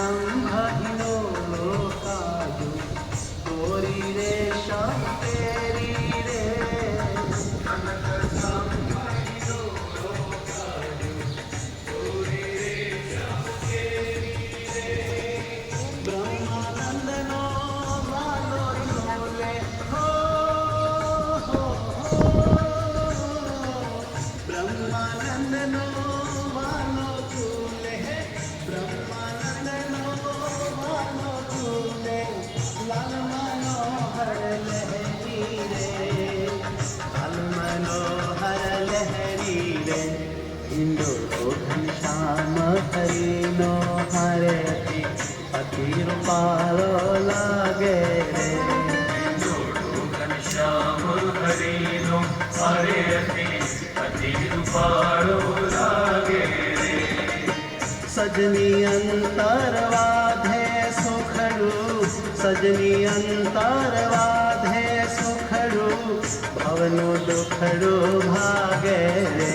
संभहिनो लोकाजु तोरी रे श्याम तेरी रे कनक संभहिनो लोकाजु तोरी रे श्याम तेरी रे ब्रह्मानंद नो वालो झूले हो ब्रह्मानंद नो वालो झूले ब्रह्मानंद नो वालो झूले लाल मनोहर लहरी रे लाल मनोहर लहरी रे इंदो घनश्याम हरि नो हरे अति रूपालो लागे रे इंदो घनश्याम हरि नो हरे अति रूपालो लागे रे सजनी अंतर वाधे सुखड़ू सजनी अंतर वाधे सुखड़ू भवनु दुखड़ू भागे रे